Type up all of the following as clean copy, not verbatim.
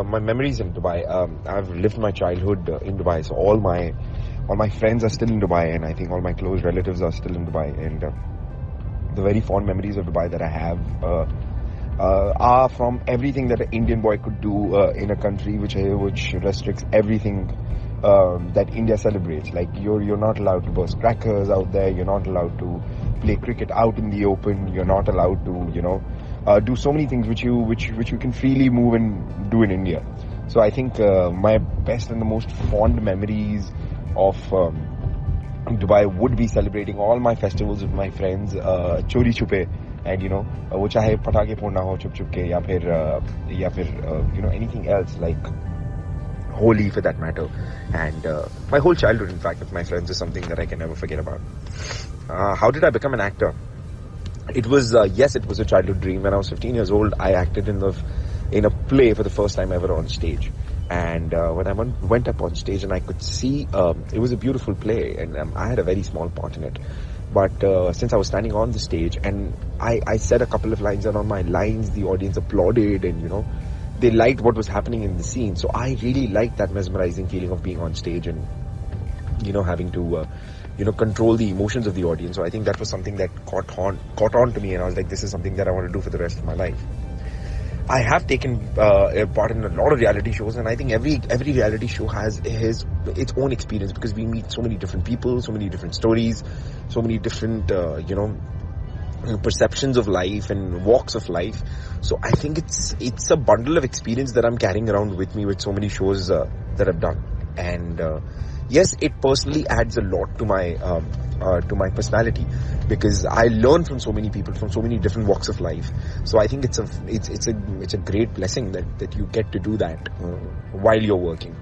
my memories in Dubai. I've lived my childhood in Dubai, so all my friends are still in Dubai, and I think all my close relatives are still in Dubai. And the very fond memories of Dubai that I have are from everything that an Indian boy could do in a country which restricts everything that India celebrates. Like you're not allowed to burst crackers out there. You're not allowed to play cricket out in the open. You're not allowed to do so many things which you can freely move and do in India. So I think my best and the most fond memories of Dubai would be celebrating all my festivals with my friends, chori chupe, and वो चाहे पटाखे फोड़ना हो चुप चुप के या फिर anything else like Holi for that matter, and my whole childhood in fact with my friends is something that I can never forget about. How did I become an actor? It was it was a childhood dream. When I was 15 years old, I acted in a play for the first time ever on stage. And when I went up on stage and I could see, it was a beautiful play, and I had a very small part in it. But since I was standing on the stage and I said a couple of lines, and on my lines the audience applauded, and they liked what was happening in the scene. So I really liked that mesmerizing feeling of being on stage and having to control the emotions of the audience. So I think that was something that caught on to me, and I was like, this is something that I want to do for the rest of my life. I have taken part in a lot of reality shows, and I think every reality show has its own experience, because we meet so many different people, so many different stories, so many different perceptions of life and walks of life. So I think it's a bundle of experience that I'm carrying around with me with so many shows that I've done. And yes, it personally adds a lot to my personality, because I learn from so many people from so many different walks of life. So I think it's a great blessing that you get to do that while you're working.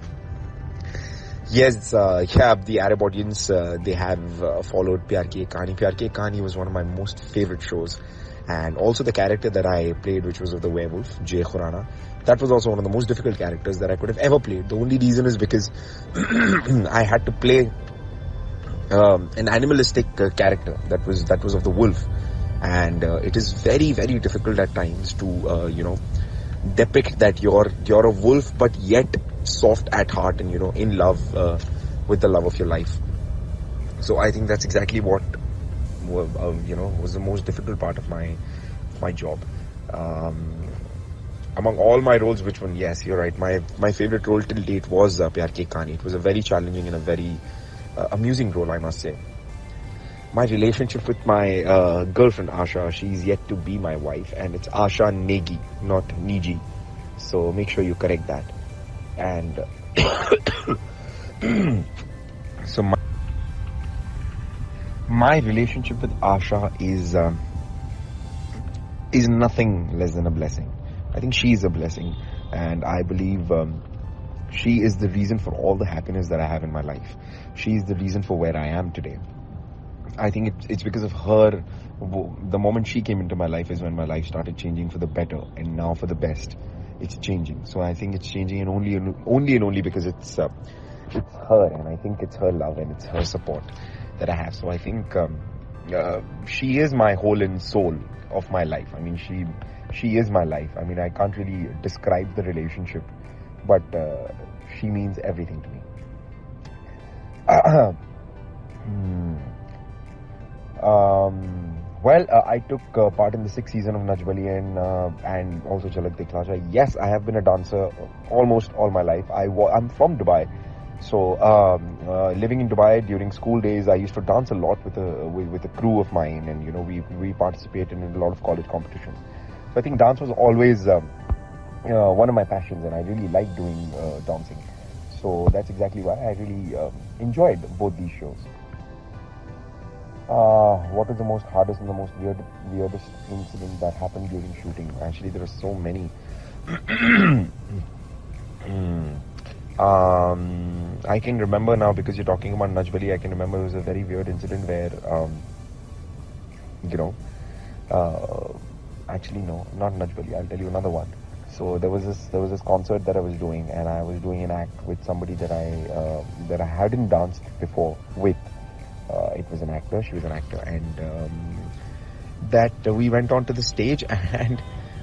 Yes, the Arab audience, they have followed Pyar Ki Ek Kahani. Pyar Ki Ek Kahani was one of my most favorite shows. And also the character that I played, which was of the werewolf, Jay Khurana, that was also one of the most difficult characters that I could have ever played. The only reason is because I had to play an animalistic character that was of the wolf, and it is very, very difficult at times to depict that you're a wolf but yet soft at heart and in love with the love of your life. So I think that's exactly what was the most difficult part of my job. Among all my roles, which one? Yes, you're right. My favorite role till date was Pyar Ki Ek Kahani. It was a very challenging and a very amusing role, I must say. My relationship with my girlfriend Asha, she's yet to be my wife, and it's Asha Negi, not Niji. So make sure you correct that. And so my relationship with Asha is nothing less than a blessing. I think she is a blessing, and I believe she is the reason for all the happiness that I have in my life. She is the reason for where I am today. I think it's because of her. The moment she came into my life is when my life started changing for the better, and now for the best, it's changing. So I think it's changing, and only because it's her, and I think it's her love and it's her support that I have. So I think she is my whole and soul of my life. I mean, she is my life. I mean, I can't really describe the relationship, but she means everything to me. I took part in the 6th season of Tellybolly and also Jhalak Dikhla Jai. Yes, I have been a dancer almost all my life. I'm from Dubai, so living in Dubai during school days, I used to dance a lot with a crew of mine, and we participated in a lot of college competitions. So I think dance was always one of my passions, and I really like doing dancing. So that's exactly why I really enjoyed both these shows. What is the most hardest and the most weirdest incident that happened during shooting? Actually, there are so many. I can remember now, because you're talking about Tellybolly. I can remember it was a very weird incident where, actually no, not Tellybolly. I'll tell you another one. So there was this concert that I was doing, and I was doing an act with somebody that I hadn't danced before with. It was an actor, she was an actor, and that we went onto the stage, and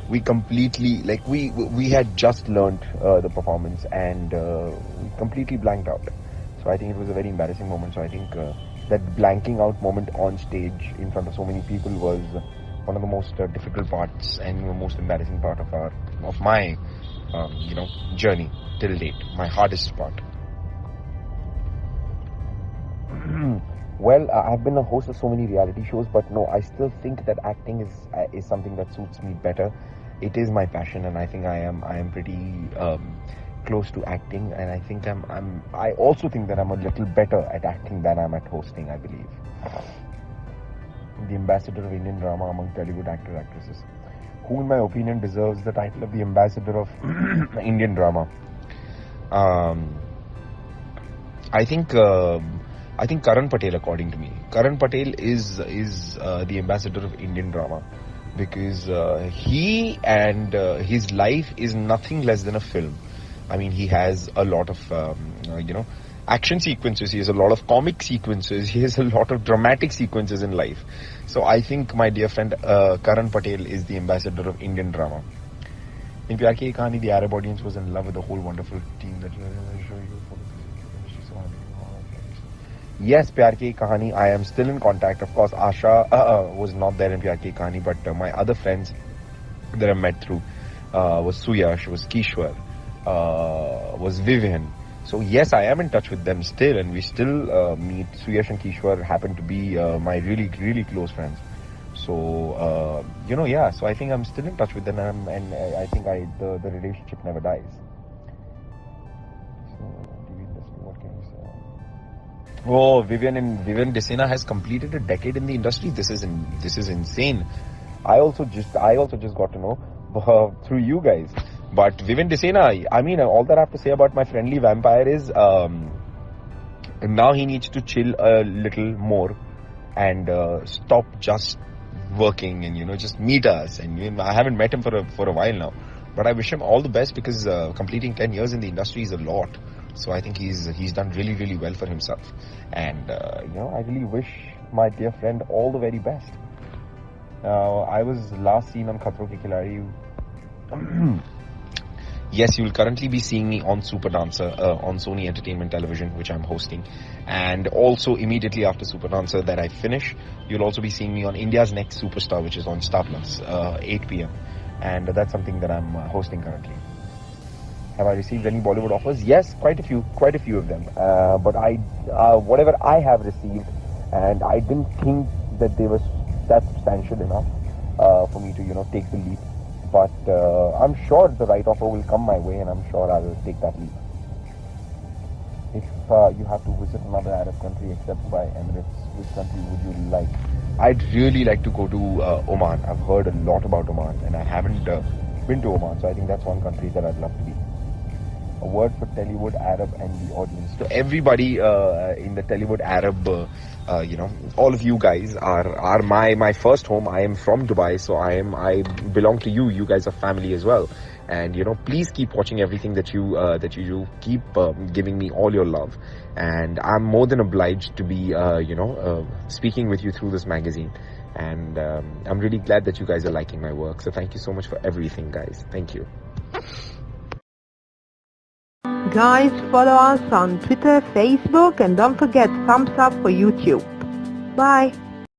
we completely, like, we had just learnt the performance, and we completely blanked out. So I think it was a very embarrassing moment. So I think that blanking out moment on stage in front of so many people was one of the most difficult parts and the most embarrassing part of my journey till date. My hardest part. Well, I've been a host of so many reality shows, but no, I still think that acting is something that suits me better. It is my passion, and I think I am pretty close to acting, and I think I also think that I'm a little better at acting than I'm at hosting, I believe. The ambassador of Indian drama among Tellywood actresses, who in my opinion deserves the title of the ambassador of Indian drama. I think Karan Patel, according to me, Karan Patel is the ambassador of Indian drama, because he and his life is nothing less than a film. I mean, he has a lot of action sequences. He has a lot of comic sequences. He has a lot of dramatic sequences in life. So I think my dear friend Karan Patel is the ambassador of Indian drama. In Pyar Ki Kahani, the Arab audience was in love with the whole wonderful team that you show you. Yes, Pyar Ki Kahani, I am still in contact. Of course, Asha was not there in Pyar Ki Kahani, but my other friends that I met through was Suyash, was Kishwar, was Vivian. So yes, I am in touch with them still, and we still meet. Suyash and Kishwar happen to be my really, really close friends. So yeah. So I think I'm still in touch with them, and I think the relationship never dies. So, what can you say? Oh, Vivian Desena has completed a decade in the industry. This is insane. I also just got to know through you guys. But Vivian Desena, I mean, all that I have to say about my friendly vampire is now he needs to chill a little more and stop just working and just meet us. And I haven't met him for a while now, but I wish him all the best, because completing 10 years in the industry is a lot. So I think he's done really, really well for himself, and I really wish my dear friend all the very best. I was last seen on Khatro Ke Khiladi. Yes, you will currently be seeing me on Super Dancer on Sony Entertainment Television, which I'm hosting. And also immediately after Super Dancer that I finish, you'll also be seeing me on India's Next Superstar, which is on Star Plus, 8 p.m. And that's something that I'm hosting currently. Have I received any Bollywood offers? Yes, quite a few of them. But whatever I have received, and I didn't think that they were that substantial enough for me to take the leap. But I'm sure the right offer will come my way, and I'm sure I will take that leap. If you have to visit another Arab country except by Emirates, which country would you like? I'd really like to go to Oman. I've heard a lot about Oman, and I haven't been to Oman, so I think that's one country that I'd love to be. A word for Tellywood Arab and the audience. To everybody in the Tellywood Arab, all of you guys are my first home. I am from Dubai, so I belong to you. You guys are family as well, and please keep watching everything that you do. Keep giving me all your love, and I'm more than obliged to be speaking with you through this magazine. And I'm really glad that you guys are liking my work. So thank you so much for everything, guys. Thank you. Guys, follow us on Twitter, Facebook, and don't forget thumbs up for YouTube. Bye.